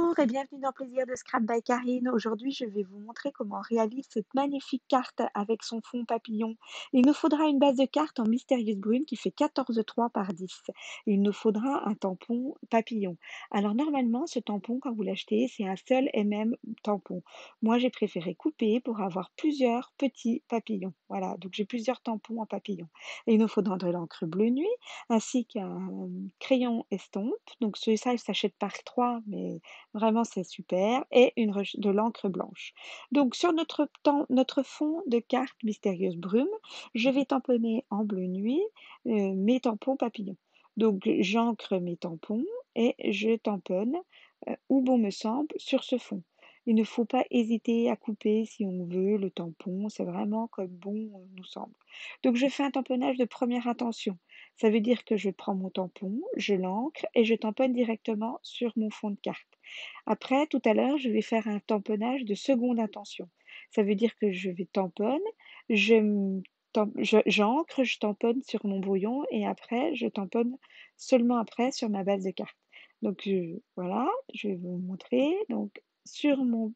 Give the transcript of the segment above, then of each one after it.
Bonjour et bienvenue dans Plaisir de Scrap by Karine. Aujourd'hui, je vais vous montrer comment on réalise cette magnifique carte avec son fond papillon. Il nous faudra une base de carte en mystérieuse brune qui fait 14,3 par 10. Il nous faudra un tampon papillon. Alors normalement, ce tampon, quand vous l'achetez, c'est un seul et même tampon. Moi, j'ai préféré couper pour avoir plusieurs petits papillons. Voilà, donc j'ai plusieurs tampons en papillon. Et il nous faudra de l'encre bleu nuit ainsi qu'un crayon estompe. Donc celui-là, il s'achète par 3, mais vraiment c'est super. Et de l'encre blanche. Donc sur notre fond de carte mystérieuse brume, je vais tamponner en bleu nuit mes tampons papillons. Donc j'encre mes tampons et je tamponne où bon me semble sur ce fond. Il ne faut pas hésiter à couper si on veut le tampon, c'est vraiment comme bon nous semble. Donc je fais un tamponnage de première intention. Ça veut dire que je prends mon tampon, je l'encre et je tamponne directement sur mon fond de carte. Après, tout à l'heure, je vais faire un tamponnage de seconde intention. Ça veut dire que je vais tamponne, je m- j'encre, je tamponne sur mon brouillon et après, je tamponne seulement après sur ma base de carte. Donc voilà, je vais vous montrer. Donc sur mon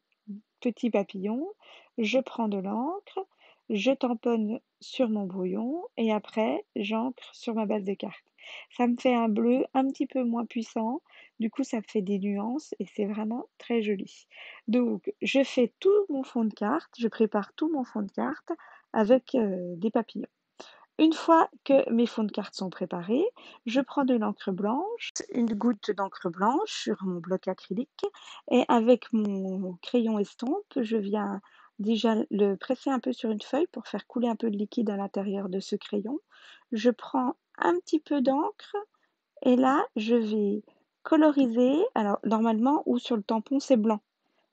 petit papillon, je prends de l'encre, je tamponne sur mon brouillon et après j'encre sur ma base de carte. Ça me fait un bleu un petit peu moins puissant, du coup ça fait des nuances et c'est vraiment très joli. Donc je fais tout mon fond de carte, je prépare tout mon fond de carte avec des papillons. Une fois que mes fonds de carte sont préparés, je prends de l'encre blanche, une goutte d'encre blanche sur mon bloc acrylique et avec mon crayon estompe, je viens déjà le presser un peu sur une feuille pour faire couler un peu de liquide à l'intérieur de ce crayon. Je prends un petit peu d'encre et là, je vais coloriser. Alors normalement, ou sur le tampon, c'est blanc.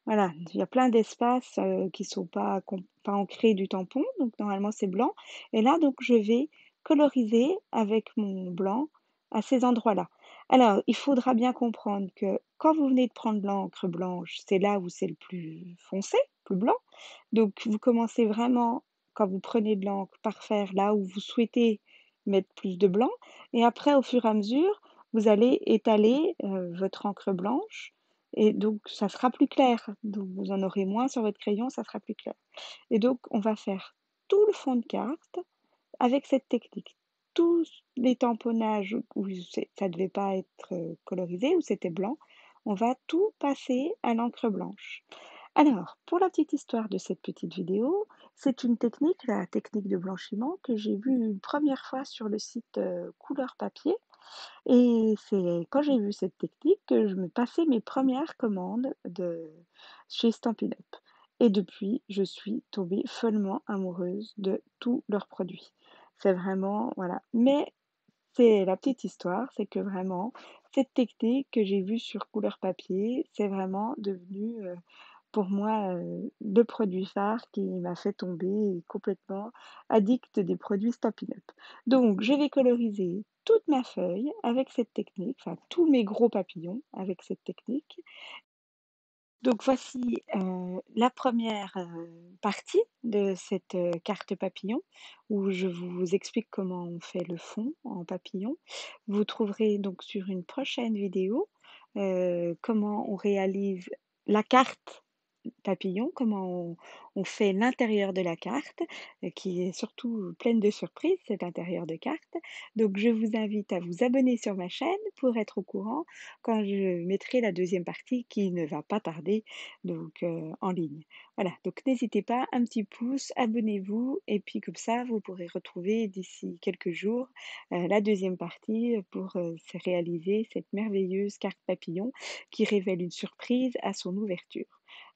Voilà, il y a plein d'espaces qui sont pas ancrés du tampon, donc normalement c'est blanc. Et là, donc, je vais coloriser avec mon blanc à ces endroits-là. Alors, il faudra bien comprendre que quand vous venez de prendre l'encre blanche, c'est là où c'est le plus foncé, plus blanc. Donc, vous commencez vraiment, quand vous prenez de l'encre, par faire là où vous souhaitez mettre plus de blanc. Et après, au fur et à mesure, vous allez étaler votre encre blanche et donc ça sera plus clair. Donc vous en aurez moins sur votre crayon, ça sera plus clair. Et donc on va faire tout le fond de carte avec cette technique. Tous les tamponnages où ça ne devait pas être colorisé, où c'était blanc, on va tout passer à l'encre blanche. Alors, pour la petite histoire de cette petite vidéo, c'est une technique, la technique de blanchiment, que j'ai vue une première fois sur le site Couleur Papier. Et c'est quand j'ai vu cette technique que je me passais mes premières commandes chez Stampin' Up! Et depuis, je suis tombée follement amoureuse de tous leurs produits. C'est vraiment, voilà. Mais c'est la petite histoire, c'est que vraiment, cette technique que j'ai vue sur couleur papier, c'est vraiment devenu pour moi le produit phare qui m'a fait tomber complètement addict des produits Stampin' Up! Donc je vais coloriser toute ma feuille avec cette technique, enfin tous mes gros papillons avec cette technique. Donc voici la première partie de cette carte papillon où je vous explique comment on fait le fond en papillon. Vous trouverez donc sur une prochaine vidéo comment on réalise la carte papillon, comment on fait l'intérieur de la carte, qui est surtout pleine de surprises, cet intérieur de carte. Donc je vous invite à vous abonner sur ma chaîne pour être au courant quand je mettrai la deuxième partie qui ne va pas tarder donc en ligne. Voilà, donc n'hésitez pas, un petit pouce, abonnez-vous et puis comme ça vous pourrez retrouver d'ici quelques jours la deuxième partie pour se réaliser cette merveilleuse carte papillon qui révèle une surprise à son ouverture.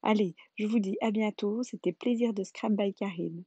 Allez, je vous dis à bientôt, c'était Plaisir de Scrap by Karine.